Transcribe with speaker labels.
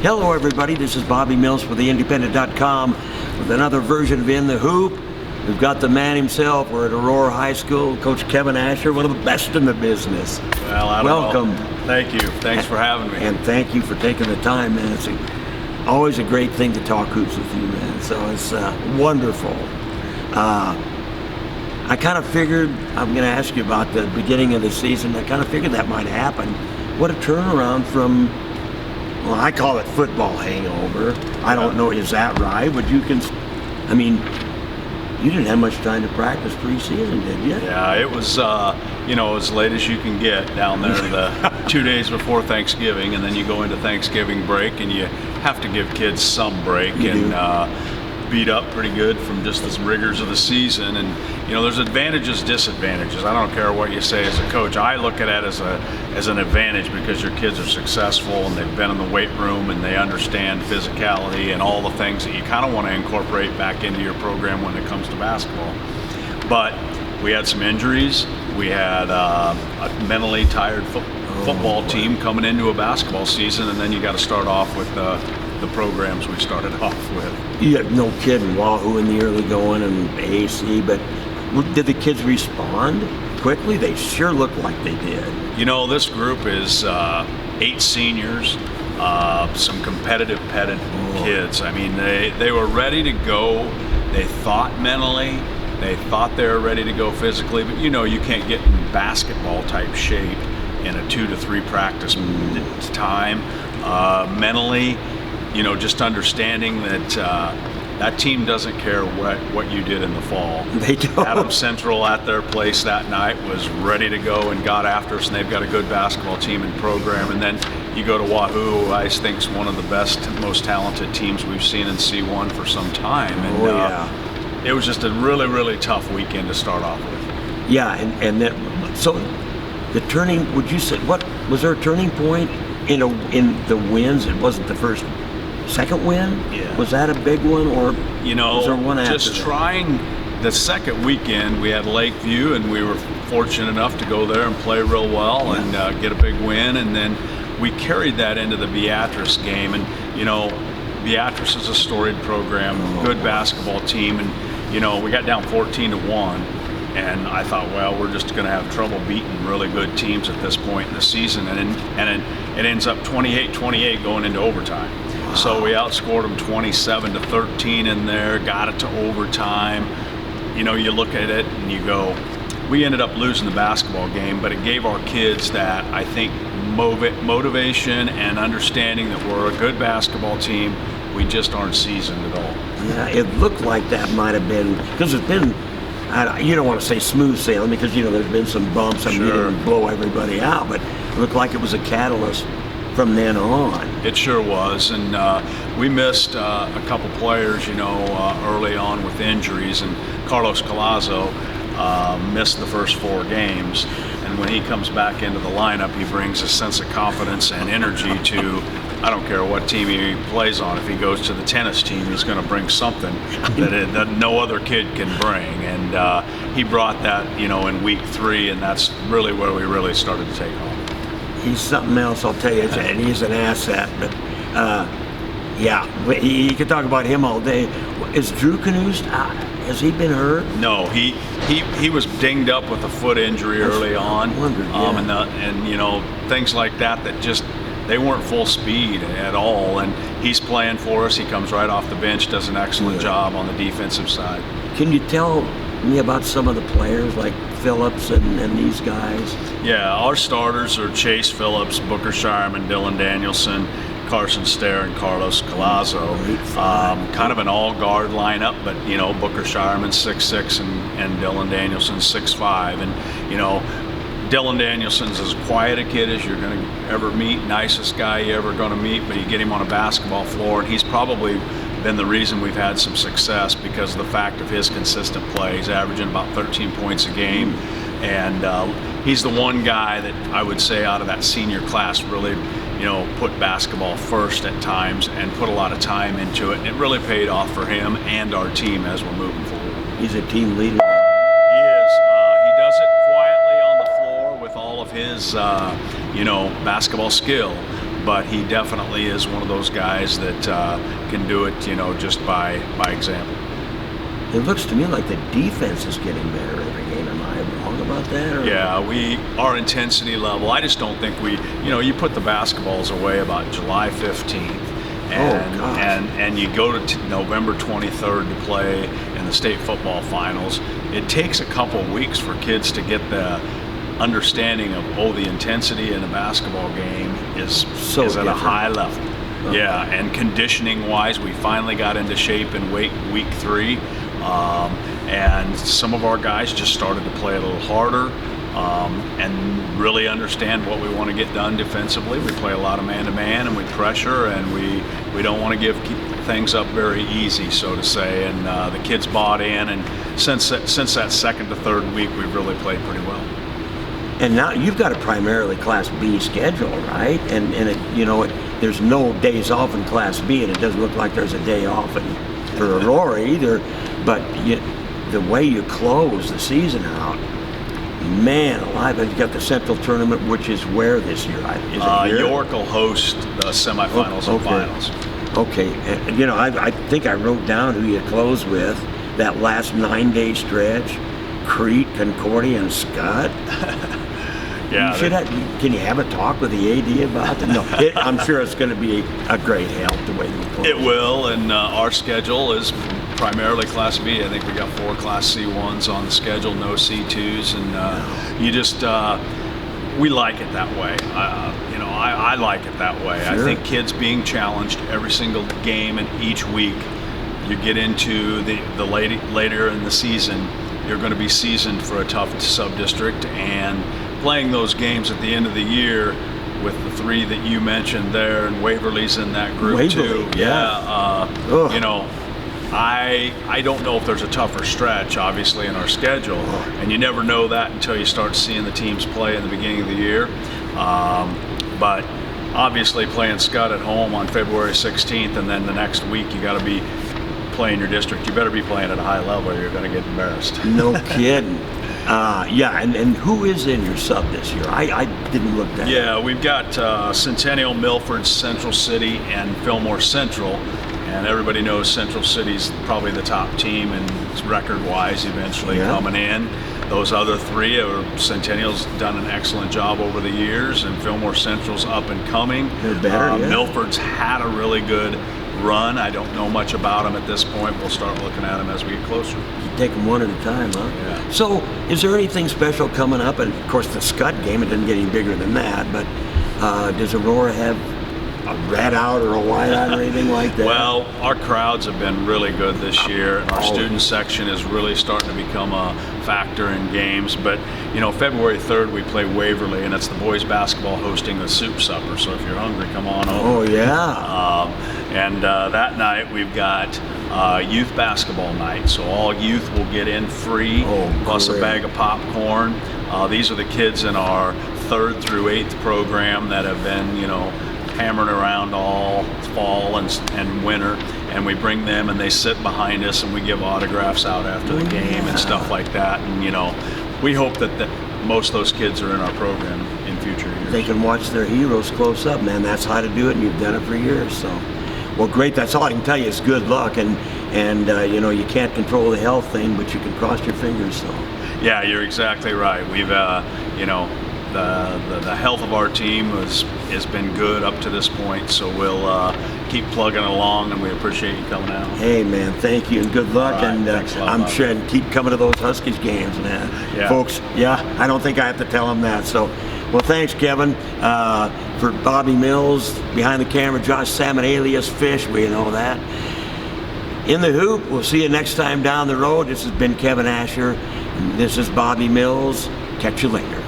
Speaker 1: Hello everybody, this is Bobby Mills with theindependent.com with another version of In the Hoop. We've got the man himself. We're at Aurora High School, Coach Kevin Asher, one of the best in the business.
Speaker 2: Well, I don't
Speaker 1: Welcome.
Speaker 2: know. Thank you. Thanks for having me.
Speaker 1: And thank you for taking the time, man. It's always a great thing to talk hoops with you, man. So it's wonderful. I kind of figured, I'm going to ask you about the beginning of the season. I kind of figured that might happen. What a turnaround from, well, I call it football hangover. I don't know, is that right? But you didn't have much time to practice preseason, did you?
Speaker 2: Yeah, it was, as late as you can get down there the 2 days before Thanksgiving, and then you go into Thanksgiving break, and you have to give kids some break beat up pretty good from just the rigors of the season. And there's advantages, disadvantages. I don't care what you say as a coach. I look at it as an advantage because your kids are successful and they've been in the weight room and they understand physicality and all the things that you kind of want to incorporate back into your program when it comes to basketball. But we had some injuries. We had a mentally tired football team coming into a basketball season, and then you got to start off with the programs we started off with.
Speaker 1: Yeah, no kidding. Wahoo in the early going and AAC, but did the kids respond quickly? They sure looked like they did.
Speaker 2: This group is 8 seniors, some competitive kids. I mean, they were ready to go. They thought mentally. They thought they were ready to go physically, but you can't get in basketball type shape in a 2 to 3 practice time. Mentally, just understanding that that team doesn't care what you did in the fall.
Speaker 1: They don't.
Speaker 2: Adams Central at their place that night was ready to go and got after us, and they've got a good basketball team and program. And then you go to Wahoo, who I think is one of the best, most talented teams we've seen in C1 for some time. And it was just a really, really tough weekend to start off with.
Speaker 1: Yeah, and then so the turning. Would you say was there a turning point in the wins? It wasn't the second win?
Speaker 2: Yeah.
Speaker 1: Was that a big one, or was there one after
Speaker 2: just
Speaker 1: that?
Speaker 2: trying the second weekend, we had Lakeview, and we were fortunate enough to go there and play real well and get a big win, and then we carried that into the Beatrice game. And Beatrice is a storied program, good basketball team, and we got down 14-1. And I thought, well, we're just going to have trouble beating really good teams at this point in the season. And it ends up 28-28 going into overtime. Wow. So we outscored them 27-13 in there, got it to overtime. You look at it and you go, we ended up losing the basketball game, but it gave our kids that, I think, motivation and understanding that we're a good basketball team. We just aren't seasoned at all.
Speaker 1: Yeah, it looked like that might have been, because it's been, you don't want to say smooth sailing because there's been some bumps. You didn't blow everybody out, but it looked like it was a catalyst from then on.
Speaker 2: It sure was, and we missed a couple players, early on with injuries, and Carlos Colazo missed the first 4 games. And when he comes back into the lineup, he brings a sense of confidence and energy to, I don't care what team he plays on. If he goes to the tennis team, he's going to bring something that no other kid can bring. And he brought that, in week 3, and that's really where we really started to take off.
Speaker 1: He's something else, I'll tell you, and he's an asset. But you could talk about him all day. Is Drew Canoes, has he been hurt?
Speaker 2: No, he was dinged up with a foot injury early on.
Speaker 1: I wondered,
Speaker 2: and things like that just, they weren't full speed at all. And he's playing for us. He comes right off the bench, does an excellent job on the defensive side.
Speaker 1: Can you tell me about some of the players like Phillips and these guys?
Speaker 2: Yeah, our starters are Chase Phillips, Booker Shireman, Dylan Danielson, Carson Stair, and Carlos Colazo. Kind of an all-guard lineup, but Booker Shireman 6'6" and Dylan Danielson 6'5", and Dylan Danielson's as quiet a kid as you're going to ever meet, nicest guy you're ever going to meet, but you get him on a basketball floor, and he's probably been the reason we've had some success because of the fact of his consistent play. He's averaging about 13 points a game, and he's the one guy that I would say out of that senior class really put basketball first at times and put a lot of time into it, and it really paid off for him and our team as we're moving forward.
Speaker 1: He's a team leader.
Speaker 2: He is. He does it quietly on the floor with all of his, basketball skill, but he definitely is one of those guys that can do it, just by example.
Speaker 1: It looks to me like the defense is getting better every game. Am I wrong about that? Or?
Speaker 2: Yeah, our intensity level, I just don't think you put the basketballs away about July 15th. And you go to November 23rd to play in the state football finals. It takes a couple weeks for kids to get the understanding of, the intensity in a basketball game is at a high level. Okay. Yeah, and conditioning wise, we finally got into shape in week 3. And some of our guys just started to play a little harder and really understand what we want to get done defensively. We play a lot of man-to-man and we pressure, and we don't want to give things up very easy, so to say. And the kids bought in, and since that second to third week, we've really played pretty well.
Speaker 1: And now you've got a primarily Class B schedule, right? And there's no days off in Class B, and it doesn't look like there's a day off for Aurora either. But the way you close the season out, man alive, you've got the Central Tournament, which is where this year? Is it here?
Speaker 2: York will host the semifinals and finals.
Speaker 1: Okay. I think I wrote down who you closed with that last 9-day stretch. Crete, Concordia, and Scott.
Speaker 2: Yeah.
Speaker 1: Can you have a talk with the AD about that? No, I'm sure it's going to be a great help the way we close.
Speaker 2: It will, and our schedule is primarily Class B. I think we got 4 Class C1s on the schedule, no C2s, and we like it that way. I like it that way. Sure. I think kids being challenged every single game and each week. You get into the later in the season, you're going to be seasoned for a tough sub-district, and playing those games at the end of the year with the 3 that you mentioned there, and Waverly's in that group too.
Speaker 1: Yeah.
Speaker 2: I don't know if there's a tougher stretch, obviously, in our schedule, and you never know that until you start seeing the teams play in the beginning of the year. But obviously, playing Scott at home on February 16th, and then the next week you got to be playing your district. You better be playing at a high level, or you're going to get embarrassed.
Speaker 1: No kidding. And who is in your sub this year? I didn't look that.
Speaker 2: Yeah, we've got Centennial, Milford, Central City, and Fillmore Central. And everybody knows Central City's probably the top team and record-wise eventually coming in. Those other 3 Centennial's done an excellent job over the years, and Fillmore Central's up and coming.
Speaker 1: They're better,
Speaker 2: Milford's had a really good run. I don't know much about them at this point. We'll start looking at them as we get closer.
Speaker 1: You take them one at a time, huh?
Speaker 2: Yeah.
Speaker 1: So, is there anything special coming up? And of course, the Scott game, it didn't get any bigger than that. But does Aurora have a red out or a white out or anything like that?
Speaker 2: Well, our crowds have been really good this year. Our student section is really starting to become a factor in games. But February 3rd we play Waverly, and it's the boys basketball hosting the soup supper. So if you're hungry, come on over.
Speaker 1: Oh yeah.
Speaker 2: And that night we've got youth basketball night. So all youth will get in free, plus a bag of popcorn. These are the kids in our 3rd through 8th program that have been, hammering around all fall and winter, and we bring them and they sit behind us and we give autographs out after the game and stuff like that. And we hope that most of those kids are in our program in future years.
Speaker 1: They can watch their heroes close up, man. That's how to do it, and you've done it for years. So, well, great. That's all I can tell you is good luck, and you can't control the health thing, but you can cross your fingers. So.
Speaker 2: Yeah, you're exactly right. We've the health of our team has been good up to this point, so we'll keep plugging along, and we appreciate you coming out.
Speaker 1: Hey man, thank you and good luck.
Speaker 2: Right,
Speaker 1: and I'm sure and keep coming to those Huskies games, man.
Speaker 2: Yeah.
Speaker 1: Folks, I don't think I have to tell them that. So, well, thanks, Kevin. For Bobby Mills, behind the camera, Josh Salmon alias Fish, we know that. In the Hoop, we'll see you next time down the road. This has been Kevin Asher, and this is Bobby Mills. Catch you later.